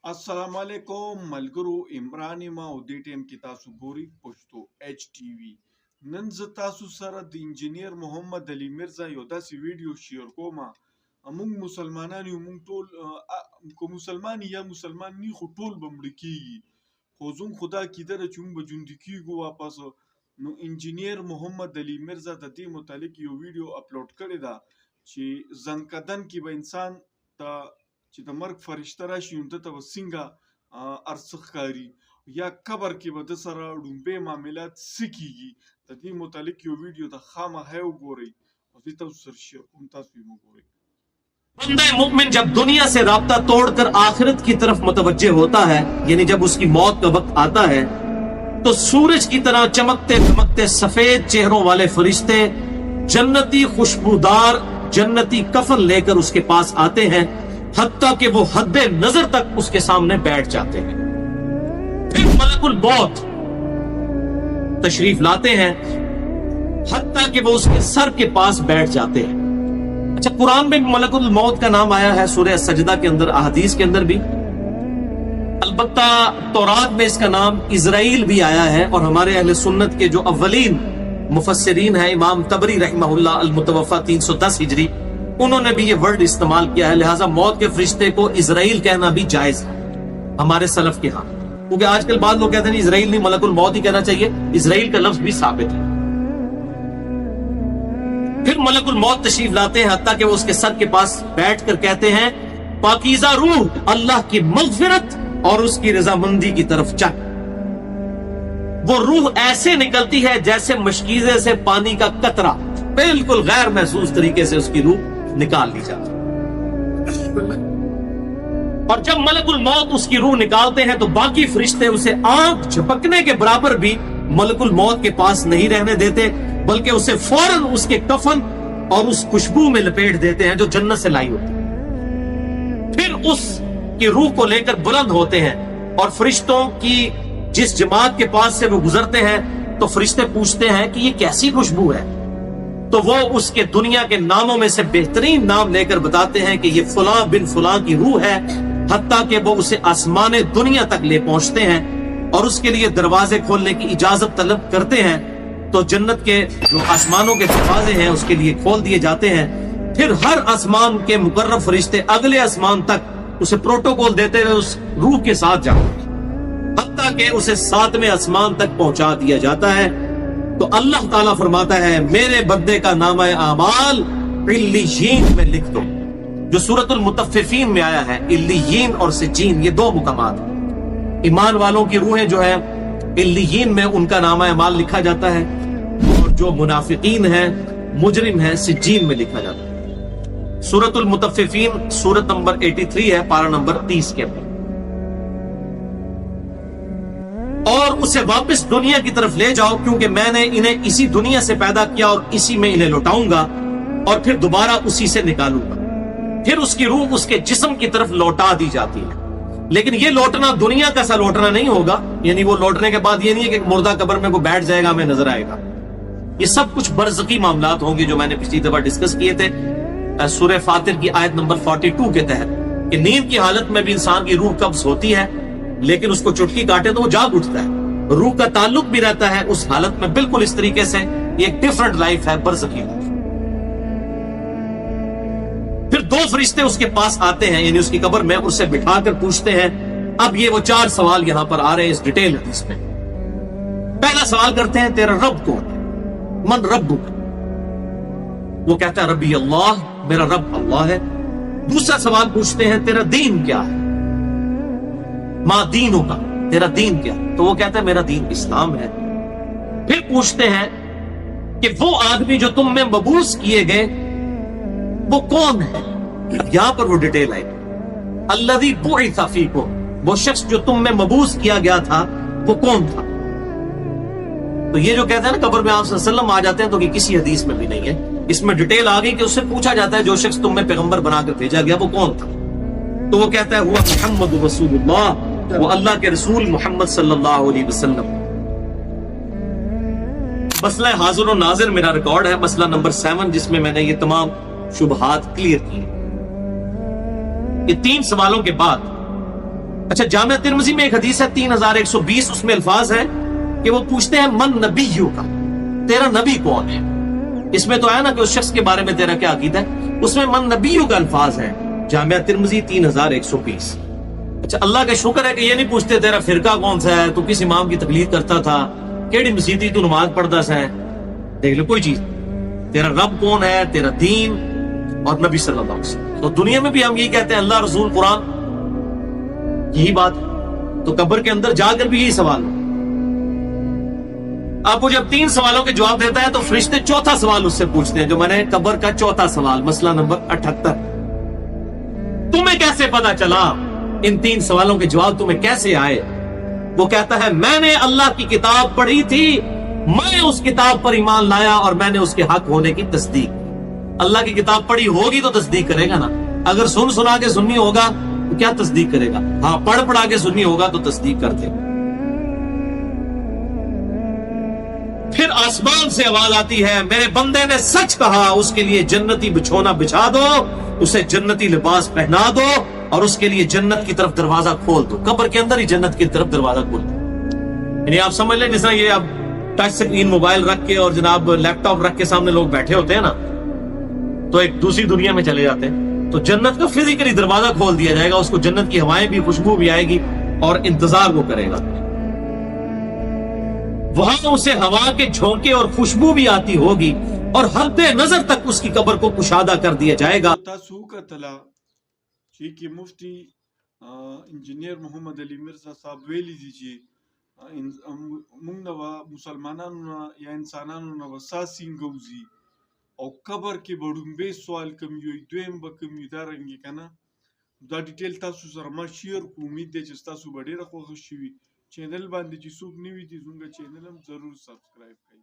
السلام علیکم ملګرو عمران ما او دې ټیم کې تاسو ګوري پښتو ایچ ټي وي. نن زه تاسو سره د انجینیر محمد علي مرزا یو داسې ویډیو شیر کوم. موږ مسلمانان یو، موږ ټول کو مسلمان یا مسلمان نه خو ټول بمړ کیږي، خو زم خدا کیدره چې موږ به ژوند کیږو واپس. نو انجینیر محمد علي مرزا د دې متعلق یو ویډیو اپلوډ کړی دا چې زنکدن کې به انسان ته چې د مرګ فرشته راشي نو دته به څنګه ارڅ ښکاري، یا قبر کې به د سره ډومبې معاملات څه کیږي. د دې متعلق یو ویډیو د خامخا وګورئ او زه تاسو سره شیر کوم، تاسو یې وګورئ. بندہ مومن جب دنیا سے رابطہ توڑ کر آخرت کی طرف متوجہ ہوتا ہے، یعنی جب اس کی موت کا وقت آتا ہے، تو سورج کی طرح چمکتے دمکتے سفید چہروں والے فرشتے جنتی خوشبودار جنتی کفن لے کر اس کے پاس آتے ہیں، حتیٰ کہ وہ حد نظر تک اس کے سامنے بیٹھ جاتے ہیں. پھر ملک الموت تشریف لاتے ہیں، حتیٰ کہ وہ اس کے سر کے پاس بیٹھ جاتے ہیں. اچھا، قرآن میں ملک الموت کا نام آیا ہے سورہ سجدہ کے اندر، احادیث کے اندر بھی. البتہ تورات میں اس کا نام اسرائیل بھی آیا ہے، اور ہمارے اہل سنت کے جو اولین مفسرین ہیں، امام طبری رحمہ اللہ المتوفی 310 ہجری، انہوں نے بھی یہ ورڈ استعمال کیا ہے. لہٰذا موت کے فرشتے کو اسرائیل کہنا بھی جائز ہے ہمارے سلف کے ہاں، کیونکہ آج کل بعض لوگ کہتے ہیں اسرائیل نہیں، ملک الموت ہی کہنا چاہیے. اسرائیل کا لفظ بھی ثابت ہے. پھر ملک الموت تشریف لاتے ہیں، حتیٰ کہ وہ اس کے سر کے پاس بیٹھ کر کہتے ہیں، پاکیزہ روح اللہ کی مغفرت اور اس کی رضامندی کی طرف چل. وہ روح ایسے نکلتی ہے جیسے مشکیزے سے پانی کا قطرہ، بالکل غیر محسوس طریقے سے اس کی روح نکال لی جاتی. اور جب ملک الموت اس کی روح نکالتے ہیں تو باقی فرشتے اسے آنکھ جھپکنے کے برابر بھی ملک الموت کے پاس نہیں رہنے دیتے، بلکہ اسے فوراً اس کے کفن اور اس خوشبو میں لپیٹ دیتے ہیں جو جنت سے لائی ہوتی. پھر اس کی روح کو لے کر بلند ہوتے ہیں، اور فرشتوں کی جس جماعت کے پاس سے وہ گزرتے ہیں تو فرشتے پوچھتے ہیں کہ یہ کیسی خوشبو ہے، تو وہ اس کے دنیا کے ناموں میں سے بہترین نام لے کر بتاتے ہیں کہ یہ فلاں بن فلاں کی روح ہے. حتیٰ کہ وہ اسے آسمان دنیا تک لے پہنچتے ہیں اور اس کے لیے دروازے کھولنے کی اجازت طلب کرتے ہیں، تو جنت کے جو آسمانوں کے دروازے ہیں اس کے لیے کھول دیے جاتے ہیں. پھر ہر آسمان کے مقرب فرشتے اگلے آسمان تک اسے پروٹوکول دیتے ہوئے اس روح کے ساتھ جاتے ہیں، حتیٰ کہ اسے 7ویں آسمان تک پہنچا دیا جاتا ہے. تو اللہ تعالیٰ فرماتا ہے، میرے بندے کا نامہ اعمال علیین میں لکھ دو، جو سورۃ المطففین میں آیا ہے. علیین اور سجین یہ دو مقامات ہیں. ایمان والوں کی روحیں جو ہے علیین میں ان کا نامہ اعمال لکھا جاتا ہے، اور جو منافقین ہیں مجرم ہیں سجین میں لکھا جاتا ہے. سورۃ المطففین سورت نمبر 83 ہے، پارہ نمبر 30 کے اندر. اور اسے واپس دنیا کی طرف لے جاؤ، کیونکہ میں نے انہیں اسی دنیا سے پیدا کیا اور اسی میں انہیں لوٹاؤں گا، اور پھر دوبارہ اسی سے نکالوں گا. پھر اس کی روح اس کے جسم کی طرف لوٹا دی جاتی ہے. لیکن یہ لوٹنا دنیا کا سا لوٹنا نہیں ہوگا، یعنی وہ لوٹنے کے بعد یہ نہیں ہے کہ مردہ قبر میں کوئی بیٹھ جائے گا ہمیں نظر آئے گا. یہ سب کچھ برزخی معاملات ہوں گے جو میں نے پچھلی دفعہ ڈسکس کیے تھے سورہ فاطر کی آیت نمبر 42 کے تحت، کہ نیند کی حالت میں بھی انسان کی روح قبض ہوتی ہے، لیکن اس کو چٹکی کاٹے تو وہ جاگ اٹھتا ہے. روح کا تعلق بھی رہتا ہے اس حالت میں بالکل اس طریقے سے. یہ ایک ڈیفرنٹ لائف ہے، برزخی لائف. پھر 2 فرشتے اس کے پاس آتے ہیں، یعنی اس کی قبر میں، اسے بٹھا کر پوچھتے ہیں. اب یہ وہ 4 سوال یہاں پر آ رہے ہیں اس ڈیٹیل حدیث میں. پہلا سوال کرتے ہیں، تیرا رب کون ہے؟ من ربک؟ وہ کہتا ہے ربی اللہ، میرا رب اللہ ہے. دوسرا سوال پوچھتے ہیں، تیرا دین کیا ہے؟ ما دینوں کا، تیرا دین کیا؟ تو وہ کہتا ہے میرا دین اسلام ہے. پھر پوچھتے ہیں کہ وہ آدمی جو تم میں مبعوث کیے گئے وہ کون ہے؟ یہاں پر وہ ڈیٹیل آئی، الذی بعث فیکم، وہ شخص جو تم میں مبعوث کیا گیا تھا وہ کون تھا؟ تو یہ جو کہتے ہیں نا قبر میں آپ صلی اللہ علیہ وسلم آ جاتے ہیں، تو یہ کسی حدیث میں بھی نہیں ہے. اس میں ڈیٹیل آ گئی کہ اس سے پوچھا جاتا ہے جو شخص تم میں پیغمبر بنا کر بھیجا گیا وہ کون تھا؟ تو وہ کہتا ہے ہوا محمد رسول اللہ، وہ اللہ کے رسول محمد صلی اللہ علیہ وسلم. مسئلہ حاضر و ناظر میرا ریکارڈ ہے، مسئلہ نمبر 7، جس میں میں نے یہ تمام شبہات کلیئر کی. یہ 3 سوالوں کے بعد اچھا جامعہ ترمذی میں ایک حدیث ہے 3120, اس میں الفاظ ہیں کہ وہ پوچھتے ہیں من نبیو کا, تیرا نبی کون ہے. اس میں تو ہے نا کہ اس شخص کے بارے میں تیرا کیا عقیدہ ہے, اس میں من نبیو کا الفاظ ہے. جامعہ ترمذی 3120. اچھا اللہ کا شکر ہے کہ یہ نہیں پوچھتے تیرا فرقہ کون سا ہے, تو کس امام کی تقلید کرتا تھا, کیڑی مسیتی تو نماز پڑھتا سا ہے. دیکھ لو کوئی چیز, تیرا رب کون ہے, تیرا دین اور نبی صلی اللہ علیہ وسلم. تو دنیا میں بھی ہم یہی کہتے ہیں اللہ, رسول, قرآن, یہی بات. تو قبر کے اندر جا کر بھی یہی سوال. اب وہ جب 3 سوالوں کے جواب دیتا ہے تو فرشتے چوتھا سوال اس سے پوچھتے ہیں, جو میں نے قبر کا چوتھا سوال, مسئلہ نمبر 78. تمہیں کیسے پتا چلا, ان 3 سوالوں کے جواب تمہیں کیسے آئے؟ وہ کہتا ہے میں نے اللہ کی کتاب پڑھی تھی, میں اس کتاب پر ایمان لایا اور میں نے اس کے حق ہونے کی تصدیق. اللہ کی کتاب پڑھی ہوگی تو تصدیق کرے گا نا. اگر سنا کے سنی ہوگا تو کیا تصدیق کرے گا؟ ہاں پڑھا کے سنی ہوگا تو تصدیق کر دے گا. پھر آسمان سے آواز آتی ہے میرے بندے نے سچ کہا, اس کے لیے جنتی بچھونا بچھا دو, اسے جنتی لباس پہنا دو اور اس کے لیے جنت کی طرف دروازہ کھول دو. قبر کے اندر ہی جنت کی طرف دروازہ کھول دو. یعنی آپ سمجھ لیں جس طرح یہ اب ٹچ سکرین موبائل رکھ کے اور جناب لیپ ٹاپ رکھ کے سامنے لوگ بیٹھے ہوتے ہیں نا, تو ایک دوسری دنیا میں چلے جاتے ہیں. تو جنت کا فزیکلی دروازہ کھول دیا جائے گا, اس کو جنت کی ہوائیں بھی, خوشبو بھی آئے گی اور انتظار وہ کرے گا. وہاں اسے ہوا کے جھونکے اور خوشبو بھی آتی ہوگی اور حد نظر تک اس کی قبر کو کشادہ کر دیا جائے گا. تاسو کتلا چې کې مفتی انجینیر محمد علي مرزا صاحب ویلي دي چې موږ نو مسلمانانو یا انسانانو نو ساسینګوزي او قبر کې بډومبه سوال کم یو دویم به کم یو دارنګي کنه. دا ډیټیل تاسو سره ما شیر کو, امید ده چې تاسو به ډیره خوښ شي. چینل باندې چې څوک نوی دي زموږ چینل هم ضرور سبسکرایب کړئ.